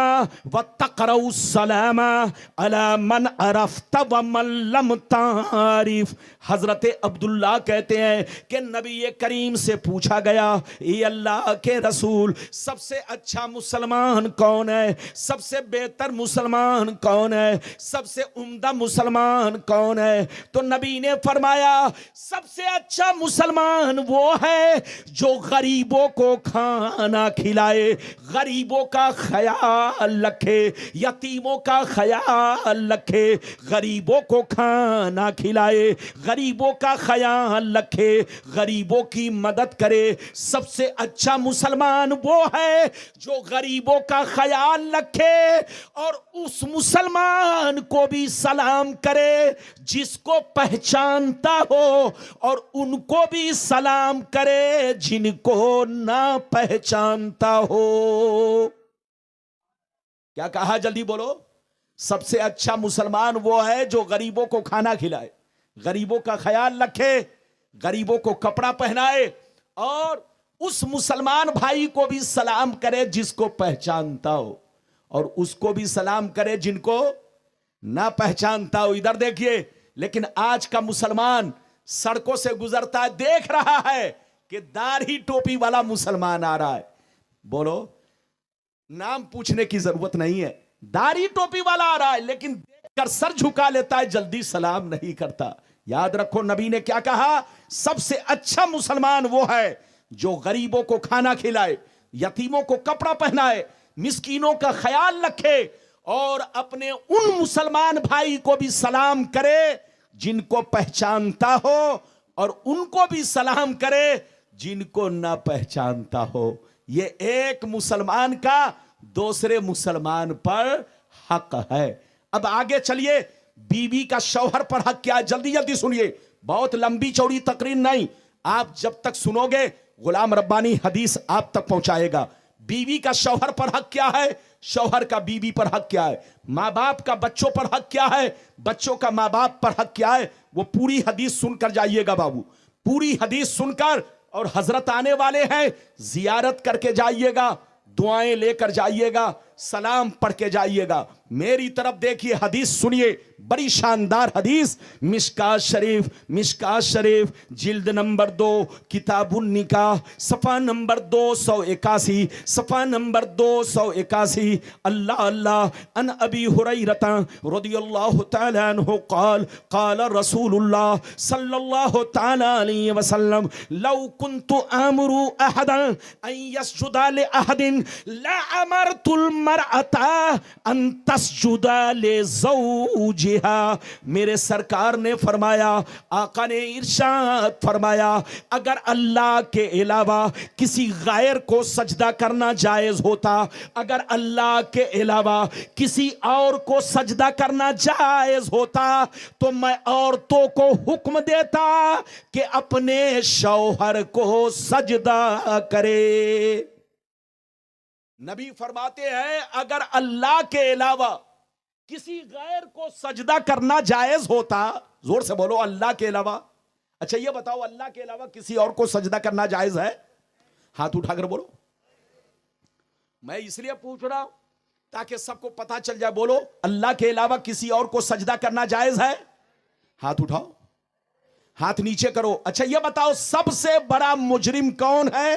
وتقرأ السلام على من عرفت ومن لم تعرف. حضرت عبداللہ کہتے ہیں کہ نبی کریم سے پوچھا گیا, اے اللہ کے رسول, سب سے اچھا مسلمان کون ہے, سب سے بہتر مسلمان کون ہے, سب سے عمدہ مسلمان کون ہے؟ تو نبی نے فرمایا سب سے اچھا مسلمان وہ ہے جو غریبوں کو کھانا کھلائے, غریبوں کا خیال رکھے, یتیموں کا خیال رکھے, غریبوں کو کھانا کھلائے, غریبوں کا خیال رکھے, غریبوں کی مدد کرے. سب سے اچھا مسلمان وہ ہے جو غریبوں کا خیال رکھے اور اس مسلمان کو بھی سلام کرے جس کو پہچانتا ہو, اور ان کو بھی سلام کرے جن کو نہ پہچانتا ہو. کیا کہا؟ جلدی بولو. سب سے اچھا مسلمان وہ ہے جو غریبوں کو کھانا کھلائے, غریبوں کا خیال رکھے, غریبوں کو کپڑا پہنائے, اور اس مسلمان بھائی کو بھی سلام کرے جس کو پہچانتا ہو, اور اس کو بھی سلام کرے جن کو نہ پہچانتا ہو. ادھر دیکھیے, لیکن آج کا مسلمان سڑکوں سے گزرتا ہے, دیکھ رہا ہے کہ داڑھی ٹوپی والا مسلمان آ رہا ہے. بولو, نام پوچھنے کی ضرورت نہیں ہے, داڑھی ٹوپی والا آ رہا ہے, لیکن کر سر جھکا لیتا ہے، جلدی سلام نہیں کرتا۔ یاد رکھو نبی نے کیا کہا، سب سے اچھا مسلمان وہ ہے جو غریبوں کو کھانا کھلائے، یتیموں کو کپڑا پہنائے، مسکینوں کا خیال رکھے، اور اپنے ان مسلمان بھائی کو بھی سلام کرے جن کو پہچانتا ہو، اور ان کو بھی سلام کرے جن کو نہ پہچانتا ہو۔ یہ ایک مسلمان کا دوسرے مسلمان پر حق ہے۔ اب آگے چلیے، بیوی کا شوہر پر حق کیا ہے، جلدی جلدی سنیے، بہت لمبی چوڑی تقریر نہیں، آپ جب تک سنو گے غلام ربانی حدیث آپ تک پہنچائے گا۔ بیوی کا شوہر پر حق کیا ہے، شوہر کا بیوی پر حق کیا ہے، ماں باپ کا بچوں پر حق کیا ہے، بچوں کا ماں باپ پر حق کیا ہے، وہ پوری حدیث سن کر جائیے گا بابو، پوری حدیث سن کر، اور حضرت آنے والے ہیں، زیارت کر کے جائیے گا، دعائیں لے کر جائیے گا، سلام پڑھ کے جائیے گا۔ میری طرف دیکھیے، حدیث سنیے، بڑی شاندار حدیث، مشکات شریف جلد نمبر 2 کتاب النکاح، صفحہ نمبر 281، صفحہ نمبر 281۔ اللہ اللہ، ان ابی ہریرہ رضی اللہ تعالی عنہ قال قال رسول اللہ صلی اللہ تعالی علیہ وسلم لو كنت آمر احدا ان يسجد لاحد لامرت المرأة ان تسجد لزوجها۔ میرے سرکار نے فرمایا، آقا نے ارشاد فرمایا، اگر اللہ کے علاوہ کسی غیر کو سجدہ کرنا جائز ہوتا، اگر اللہ کے علاوہ کسی اور کو سجدہ کرنا جائز ہوتا، تو میں عورتوں کو حکم دیتا کہ اپنے شوہر کو سجدہ کرے۔ نبی فرماتے ہیں اگر اللہ کے علاوہ کسی غیر کو سجدہ کرنا جائز ہوتا، زور سے بولو اللہ کے علاوہ۔ اچھا یہ بتاؤ، اللہ کے علاوہ کسی اور کو سجدہ کرنا جائز ہے؟ ہاتھ اٹھا کر بولو۔ میں اس لیے پوچھ رہا ہوں تاکہ سب کو پتا چل جائے، بولو اللہ کے علاوہ کسی اور کو سجدہ کرنا جائز ہے؟ ہاتھ اٹھاؤ، ہاتھ نیچے کرو۔ اچھا یہ بتاؤ، سب سے بڑا مجرم کون ہے؟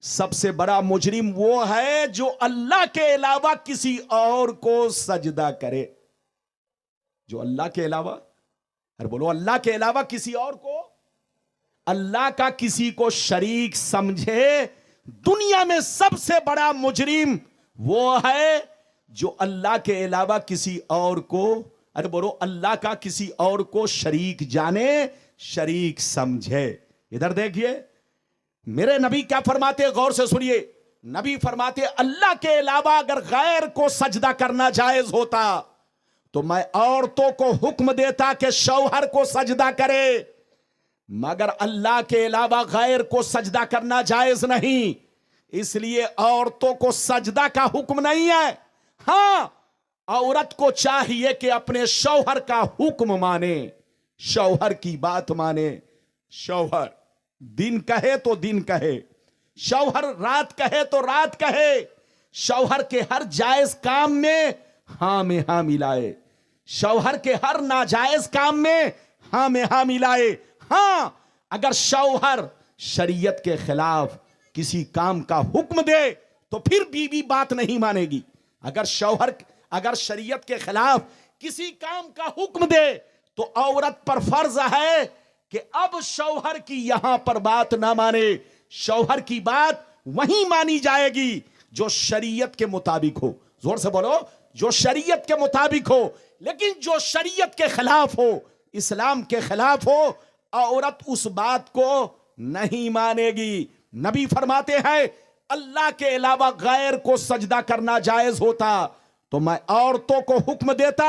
سب سے بڑا مجرم وہ ہے جو اللہ کے علاوہ کسی اور کو سجدہ کرے، جو اللہ کے علاوہ، ارے بولو اللہ کے علاوہ کسی اور کو، اللہ کا کسی کو شریک سمجھے۔ دنیا میں سب سے بڑا مجرم وہ ہے جو اللہ کے علاوہ کسی اور کو، ارے بولو اللہ کا کسی اور کو شریک جانے، شریک سمجھے۔ ادھر دیکھیے میرے نبی کیا فرماتے، غور سے سنیے۔ نبی فرماتے اللہ کے علاوہ اگر غیر کو سجدہ کرنا جائز ہوتا تو میں عورتوں کو حکم دیتا کہ شوہر کو سجدہ کرے، مگر اللہ کے علاوہ غیر کو سجدہ کرنا جائز نہیں، اس لیے عورتوں کو سجدہ کا حکم نہیں ہے۔ ہاں عورت کو چاہیے کہ اپنے شوہر کا حکم مانے، شوہر کی بات مانے۔ شوہر دن کہے تو دن کہے، شوہر رات کہے تو رات کہے، شوہر کے ہر جائز کام میں ہاں میں ہاں ملائے، شوہر کے ہر ناجائز کام میں ہاں میں ہاں ملائے۔ ہاں اگر شوہر شریعت کے خلاف کسی کام کا حکم دے تو پھر بیوی بات نہیں مانے گی۔ اگر شوہر اگر شریعت کے خلاف کسی کام کا حکم دے تو عورت پر فرض ہے کہ اب شوہر کی یہاں پر بات نہ مانے، شوہر کی بات وہیں مانی جائے گی جو شریعت کے مطابق ہو۔ زور سے بولو، جو شریعت کے مطابق ہو۔ لیکن جو شریعت کے خلاف ہو، اسلام کے خلاف ہو، عورت اس بات کو نہیں مانے گی۔ نبی فرماتے ہیں اللہ کے علاوہ غیر کو سجدہ کرنا جائز ہوتا تو میں عورتوں کو حکم دیتا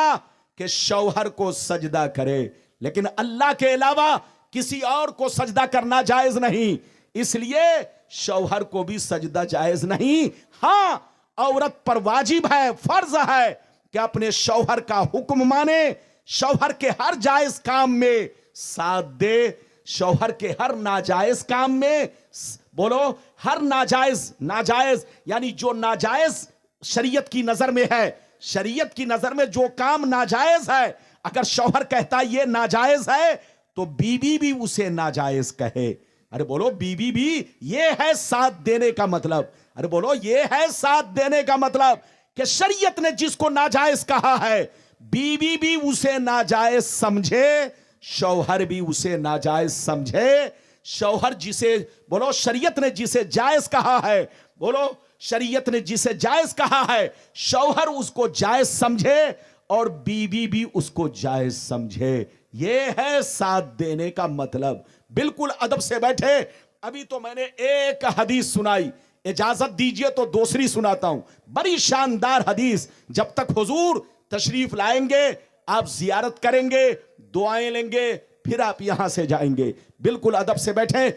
کہ شوہر کو سجدہ کرے، لیکن اللہ کے علاوہ کسی اور کو سجدہ کرنا جائز نہیں، اس لیے شوہر کو بھی سجدہ جائز نہیں۔ ہاں عورت پر واجب ہے، فرض ہے کہ اپنے شوہر کا حکم مانے، شوہر کے ہر جائز کام میں ساتھ دے، شوہر کے ہر ناجائز کام میں، بولو ہر ناجائز یعنی جو ناجائز شریعت کی نظر میں ہے، شریعت کی نظر میں جو کام ناجائز ہے، اگر شوہر کہتا یہ ناجائز ہے تو بیوی بھی اسے ناجائز کہے۔ ارے بولو بیوی بھی، یہ ہے ساتھ دینے کا مطلب، ارے بولو یہ ہے ساتھ دینے کا مطلب کہ شریعت نے جس کو ناجائز کہا ہے بیوی بھی اسے ناجائز سمجھے، شوہر بھی اسے ناجائز سمجھے. شوہر جسے بولو شریعت نے جسے جائز کہا ہے، بولو شریعت نے جسے جائز کہا ہے، شوہر اس کو جائز سمجھے اور بیوی بھی اس کو جائز سمجھے. یہ ہے ساتھ دینے کا مطلب. بالکل ادب سے بیٹھے. ابھی تو میں نے ایک حدیث سنائی، اجازت دیجئے تو دوسری سناتا ہوں. بڑی شاندار حدیث. جب تک حضور تشریف لائیں گے آپ زیارت کریں گے، دعائیں لیں گے، پھر آپ یہاں سے جائیں گے. بالکل ادب سے بیٹھیں.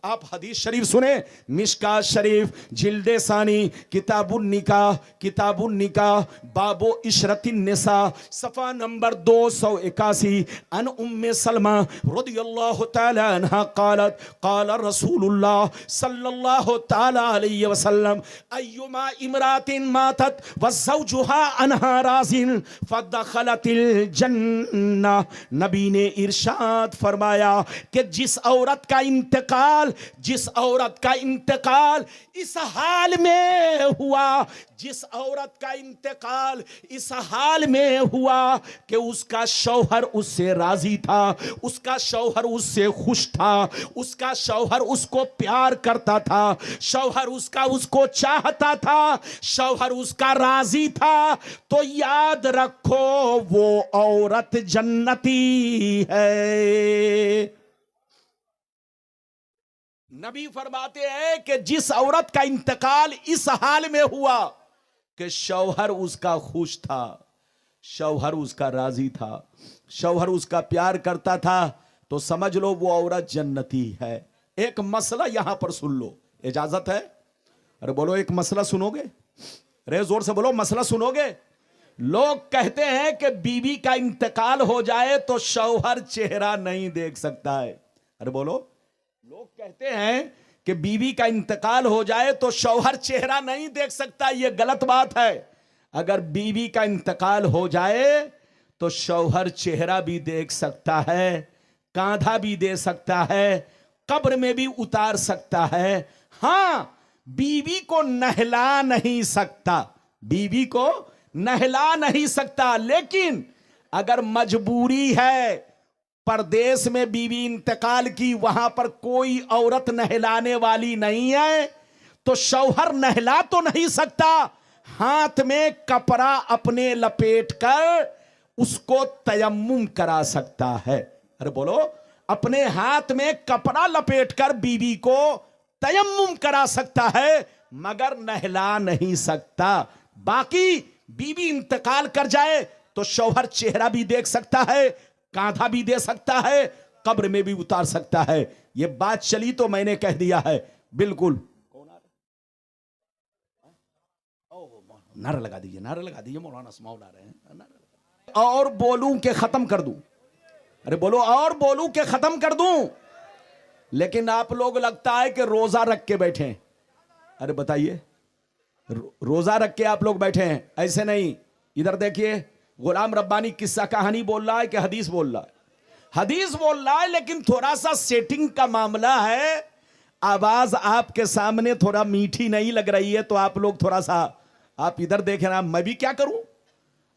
آپ حدیث شریف سنیں. مشکات شریف جلد ثانی کتاب النکاح باب عشرت النساء صفحہ نمبر 281. ان ام سلمہ رضی اللہ تعالی عنہ قالت قال رسول اللہ صلی اللہ تعالی علیہ وسلم ایما امرات ماتت وزوجها عنها راض فدخلت الجنہ. نبی نے ارشاد فرمایا کہ جس عورت کا انتقال اس حال میں ہوا، جس عورت کا انتقال اس حال میں ہوا کہ اس کا شوہر اس سے راضی تھا، اس کا شوہر اس سے خوش تھا، اس کا شوہر اس کو پیار کرتا تھا، شوہر اس کو چاہتا تھا، شوہر اس کا راضی تھا، تو یاد رکھو وہ عورت جنتی ہے. نبی فرماتے ہیں کہ جس عورت کا انتقال اس حال میں ہوا کہ شوہر اس کا خوش تھا، شوہر اس کا راضی تھا، شوہر اس کا پیار کرتا تھا، تو سمجھ لو وہ عورت جنتی ہے. ایک مسئلہ یہاں پر سن لو، اجازت ہے؟ ارے بولو ایک مسئلہ سنو گے؟ رے زور سے بولو مسئلہ سنو گے؟ لوگ کہتے ہیں کہ بیوی کا انتقال ہو جائے تو شوہر چہرہ نہیں دیکھ سکتا ہے. ارے بولو. لوگ کہتے ہیں کہ بیوی کا انتقال ہو جائے تو شوہر چہرہ نہیں دیکھ سکتا. یہ غلط بات ہے. اگر بیوی کا انتقال ہو جائے تو شوہر چہرہ بھی دیکھ سکتا ہے، کاندھا بھی دے سکتا ہے، قبر میں بھی اتار سکتا ہے. ہاں بیوی کو نہلا نہیں سکتا، بیوی کو نہلا نہیں سکتا. لیکن اگر مجبوری ہے، پردیس میں بیوی انتقال کی، وہاں پر کوئی عورت نہلانے والی نہیں ہے، تو شوہر نہلا تو نہیں سکتا، ہاتھ میں کپڑا اپنے لپیٹ کر اس کو تیمم کرا سکتا ہے. ارے بولو. اپنے ہاتھ میں کپڑا لپیٹ کر بیوی کو تیمم کرا سکتا ہے مگر نہلا نہیں سکتا. باقی بیوی انتقال کر جائے تو شوہر چہرہ بھی دیکھ سکتا ہے، کاندھا بھی دے سکتا ہے، قبر میں بھی اتار سکتا ہے. یہ بات چلی تو میں نے کہہ دیا ہے. بالکل. نعرہ لگا دیجئے، نعرہ لگا دیجئے. مولانا اسماعیل آ رہے ہیں. اور بولوں کہ ختم کر دوں؟ ارے بولو اور بولوں کہ ختم کر دوں؟ لیکن آپ لوگ لگتا ہے کہ روزہ رکھ کے بیٹھے ہیں. ارے بتائیے، روزہ رکھ کے آپ لوگ بیٹھے ہیں؟ ایسے نہیں. ادھر دیکھیے، غلام ربانی قصہ کہانی بول رہا ہے کہ حدیث بول رہا ہے؟ حدیث بول رہا ہے، لیکن تھوڑا سا سیٹنگ کا معاملہ ہے. آواز آپ کے سامنے تھوڑا میٹھی نہیں لگ رہی ہے تو آپ لوگ تھوڑا سا آپ ادھر دیکھیں نا. میں بھی کیا کروں؟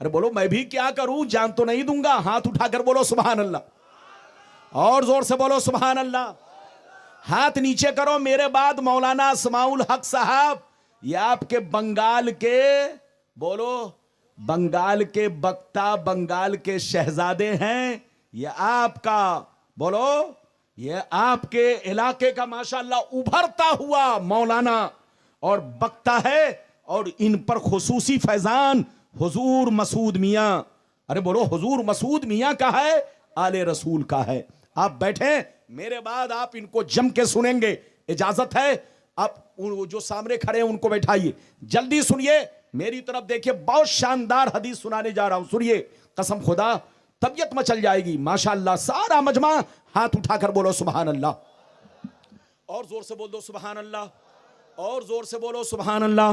ارے بولو میں بھی کیا کروں؟ جان تو نہیں دوں گا. ہاتھ اٹھا کر بولو سبحان اللہ. اور زور سے بولو سبحان اللہ. ہاتھ نیچے کرو. میرے بعد مولانا اسماعیل حق صاحب، یہ آپ کے بنگال کے، بولو بنگال کے بکتا، بنگال کے شہزادے ہیں. یہ آپ کا، بولو یہ آپ کے علاقے کا ماشاءاللہ ابھرتا ہوا مولانا اور بکتا ہے، اور ان پر خصوصی فیضان حضور مسعود میاں. ارے بولو حضور مسعود میاں کا ہے، آل رسول کا ہے. آپ بیٹھیں، میرے بعد آپ ان کو جم کے سنیں گے. اجازت ہے؟ آپ جو سامنے کھڑے ہیں ان کو بیٹھائیے. جلدی سنیے، میری طرف دیکھیے. بہت شاندار حدیث سنانے جا رہا ہوں. سنیے، قسم خدا طبیعت مچل جائے گی. ماشاءاللہ سارا مجمع ہاتھ اٹھا کر بولو سبحان اللہ. اور زور سے بول دو سبحان اللہ. اور زور سے بولو سبحان اللہ.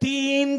3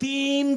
3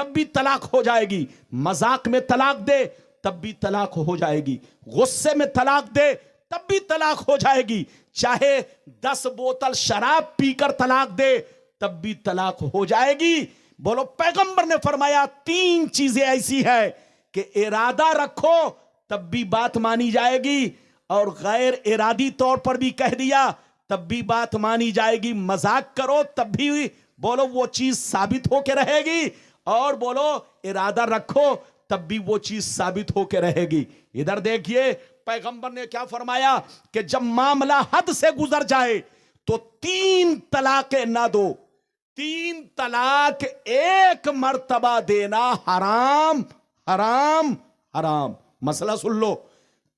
تب بھی طلاق ہو جائے گی، مذاق میں طلاق دے تب بھی طلاق ہو جائے گی، غصے میں طلاق دے تب بھی طلاق ہو جائے گی، چاہے 10 بوتل شراب پی کر طلاق دے تب بھی طلاق ہو جائے گی۔ بولو، پیغمبر نے فرمایا 3 چیزیں ایسی ہے کہ ارادہ رکھو تب بھی بات مانی جائے گی، اور غیر ارادی طور پر بھی کہہ دیا تب بھی بات مانی جائے گی، مذاق کرو تب بھی بولو وہ چیز ثابت ہو کے رہے گی، اور بولو ارادہ رکھو تب بھی وہ چیز ثابت ہو کے رہے گی۔ ادھر دیکھیے پیغمبر نے کیا فرمایا کہ جب معاملہ حد سے گزر جائے تو 3 طلاقیں نہ دو، 3 طلاق ایک مرتبہ دینا حرام حرام حرام۔ مسئلہ سن لو،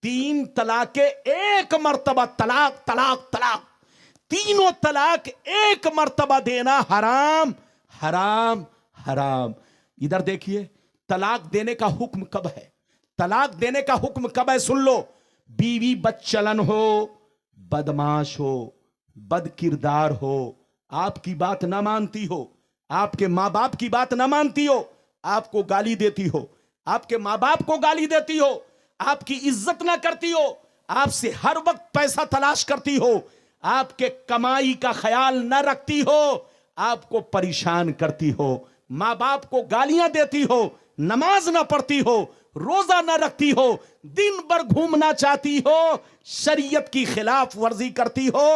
3 طلاقیں ایک مرتبہ، طلاق طلاق طلاق، تینوں طلاق ایک مرتبہ دینا حرام حرام حرام۔ ادھر دیکھیے طلاق دینے کا حکم کب ہے، طلاق دینے کا حکم کب ہے، سن لو۔ بیوی بدچلن ہو، بدماش ہو، بد کردار ہو، آپ کی بات نہ مانتی ہو، آپ کے ماں باپ کی بات نہ مانتی ہو، آپ کو گالی دیتی ہو، آپ کے ماں باپ کو گالی دیتی ہو، آپ کی عزت نہ کرتی ہو، آپ سے ہر وقت پیسہ تلاش کرتی ہو، آپ کے کمائی کا خیال نہ رکھتی ہو، آپ کو پریشان کرتی ہو، ماں باپ کو گالیاں دیتی ہو، نماز نہ پڑھتی ہو، روزہ نہ رکھتی ہو، دن بھر گھومنا چاہتی ہو، شریعت کی خلاف ورزی کرتی ہو،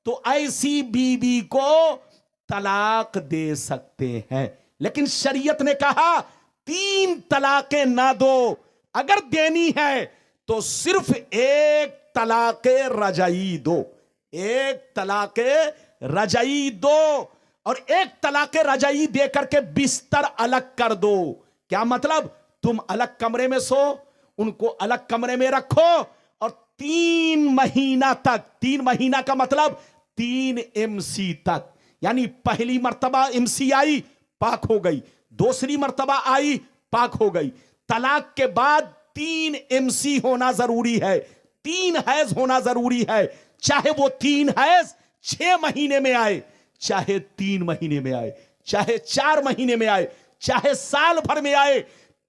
تو ایسی بیوی کو طلاق دے سکتے ہیں۔ لیکن شریعت نے کہا 3 طلاقیں نہ دو، اگر دینی ہے تو صرف 1 طلاق رجعی دو، 1 طلاق رجعی دو، اور 1 طلاق رجعی دے کر کے بستر الگ کر دو۔ کیا مطلب؟ تم الگ کمرے میں سو، ان کو الگ کمرے میں رکھو، اور 3 مہینہ تک، 3 مہینہ کا مطلب 3 MC تک، یعنی پہلی مرتبہ MC آئی پاک ہو گئی، دوسری مرتبہ آئی پاک ہو گئی، طلاق کے بعد 3 MC ہونا ضروری ہے، 3 حیض ہونا ضروری ہے، چاہے وہ 3 حیض 6 مہینے میں آئے، چاہے 3 مہینے میں آئے، چاہے 4 مہینے میں آئے، چاہے سال بھر میں آئے،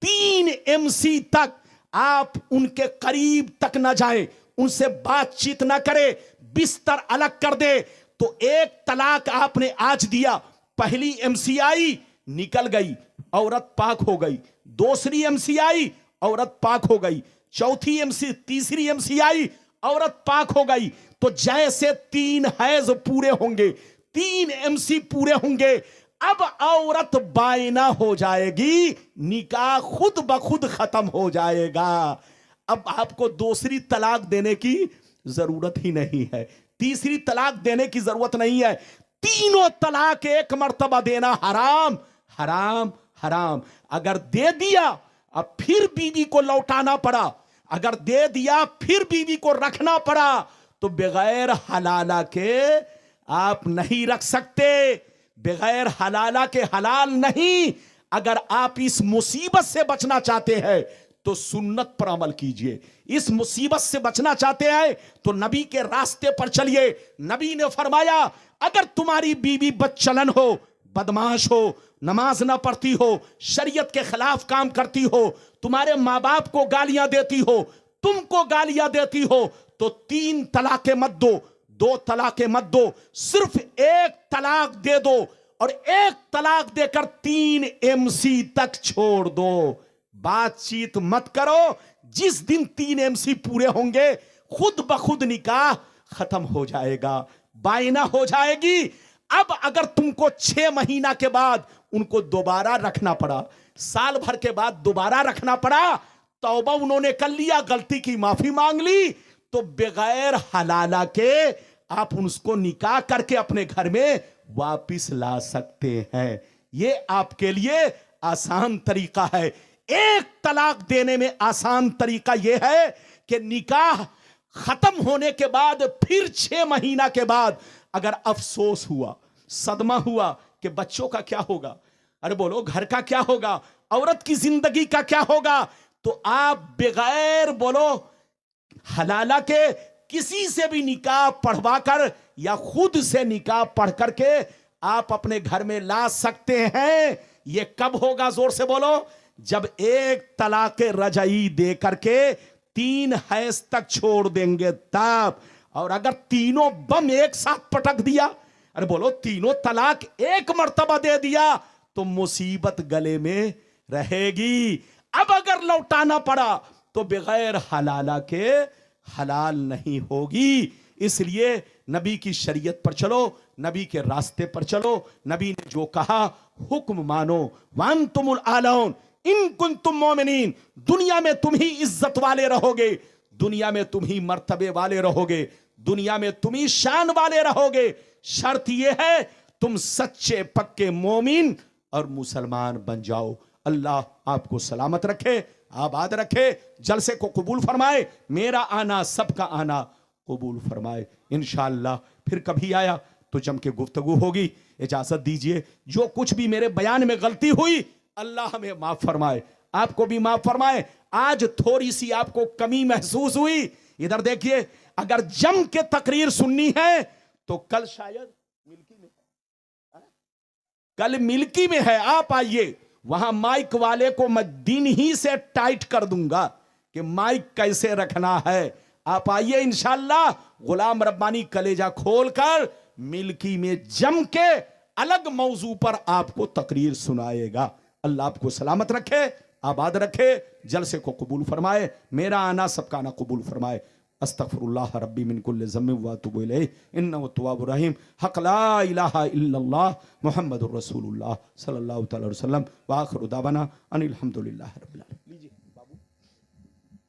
3 MC تک آپ ان کے قریب تک نہ جائیں، ان سے بات چیت نہ کرے، بستر الگ کر دے۔ تو 1 طلاق آپ نے آج دیا، پہلی MC آئی نکل گئی، عورت پاک ہو گئی، دوسری MC آئی عورت پاک ہو گئی، چوتھی MC، تیسری MC آئی عورت پاک ہو گئی، تو جیسے 3 حیض پورے ہوں گے، 3 MC پورے ہوں گے، اب عورت بائنہ ہو جائے گی، نکاح خود بخود ختم ہو جائے گا، اب آپ کو دوسری طلاق دینے کی ضرورت ہی نہیں ہے، تیسری طلاق دینے کی ضرورت نہیں ہے، تینوں طلاق ایک مرتبہ دینا حرام حرام حرام۔ اگر دے دیا اب پھر بیوی کو لوٹانا پڑا، اگر دے دیا پھر بیوی کو رکھنا پڑا، تو بغیر حلالہ کے آپ نہیں رکھ سکتے، بغیر حلالہ کے حلال نہیں۔ اگر آپ اس مصیبت سے بچنا چاہتے ہیں تو سنت پر عمل کیجئے، اس مصیبت سے بچنا چاہتے ہیں تو نبی کے راستے پر چلیے۔ نبی نے فرمایا اگر تمہاری بیوی بدچلن ہو، بدماش ہو، نماز نہ پڑھتی ہو، شریعت کے خلاف کام کرتی ہو، تمہارے ماں باپ کو گالیاں دیتی ہو، تم کو گالیاں دیتی ہو، تو 3 طلاقیں مت دو، 2 طلاقیں مت دو، صرف 1 طلاق دے دو، اور 1 طلاق دے کر 3 MC تک چھوڑ دو، بات چیت مت کرو۔ جس دن 3 MC پورے ہوں گے خود بخود نکاح ختم ہو جائے گا، بائنہ ہو جائے گی۔ اب اگر تم کو 6 مہینہ کے بعد ان کو دوبارہ رکھنا پڑا، سال بھر کے بعد دوبارہ رکھنا پڑا، توبہ انہوں نے کر لیا، غلطی کی معافی مانگ لی، تو بغیر حلالہ کے آپ اس کو نکاح کر کے اپنے گھر میں واپس لا سکتے ہیں۔ یہ آپ کے لیے آسان طریقہ ہے۔ 1 طلاق دینے میں آسان طریقہ یہ ہے کہ نکاح ختم ہونے کے بعد پھر 6 مہینہ کے بعد اگر افسوس ہوا، صدمہ ہوا کہ بچوں کا کیا ہوگا، ارے بولو گھر کا کیا ہوگا، عورت کی زندگی کا کیا ہوگا، تو آپ بغیر بولو حلالہ کے کسی سے بھی نکاح پڑھوا کر یا خود سے نکاح پڑھ کر کے آپ اپنے گھر میں لا سکتے ہیں۔ یہ کب ہوگا؟ زور سے بولو. جب ایک طلاق رجعی دے کر کے 3 حیض تک چھوڑ دیں گے تب. اور اگر تینوں بم ایک ساتھ پٹک دیا, ارے بولو تینوں طلاق ایک مرتبہ دے دیا, تو مصیبت گلے میں رہے گی. اب اگر لوٹانا پڑا تو بغیر حلالہ کے حلال نہیں ہوگی. اس لیے نبی کی شریعت پر چلو, نبی کے راستے پر چلو. نبی نے جو کہا حکم مانو. وانتم الاعلون ان کنتم مومنین. دنیا میں تم ہی عزت والے رہو گے, دنیا میں تم ہی مرتبے والے رہو گے, دنیا میں تم ہی شان والے رہو گے. شرط یہ ہے تم سچے پکے مومن اور مسلمان بن جاؤ. اللہ آپ کو سلامت رکھے, آباد رکھے, جلسے کو قبول فرمائے, میرا آنا سب کا آنا قبول فرمائے. انشاءاللہ پھر کبھی آیا تو جم کے گفتگو ہوگی. اجازت دیجئے, جو کچھ بھی میرے بیان میں غلطی ہوئی اللہ ہمیں معاف فرمائے, آپ کو بھی معاف فرمائے. آج تھوڑی سی آپ کو کمی محسوس ہوئی. ادھر دیکھیے, اگر جم کے تقریر سننی ہے تو کل شاید ملکی میں ہے, کل ملکی میں ہے, آپ آئیے. وہاں مائک والے کو میں دن ہی سے ٹائٹ کر دوں گا کہ مائک کیسے رکھنا ہے. آپ آئیے انشاءاللہ. غلام ربانی کلیجہ کھول کر ملکی میں جم کے الگ موضوع پر آپ کو تقریر سنائے گا. اللہ آپ کو سلامت رکھے, آباد رکھے, جلسے کو قبول فرمائے, میرا آنا سب کا آنا قبول فرمائے. استغفر اللہ ربی من کل ذنب واتوب الیہ انہ التواب الرحیم. حق لا الہ الا اللہ محمد الرسول اللہ صلی اللہ تعالی وسلم. وآخر دعوانا ان الحمد للہ رب العالمین.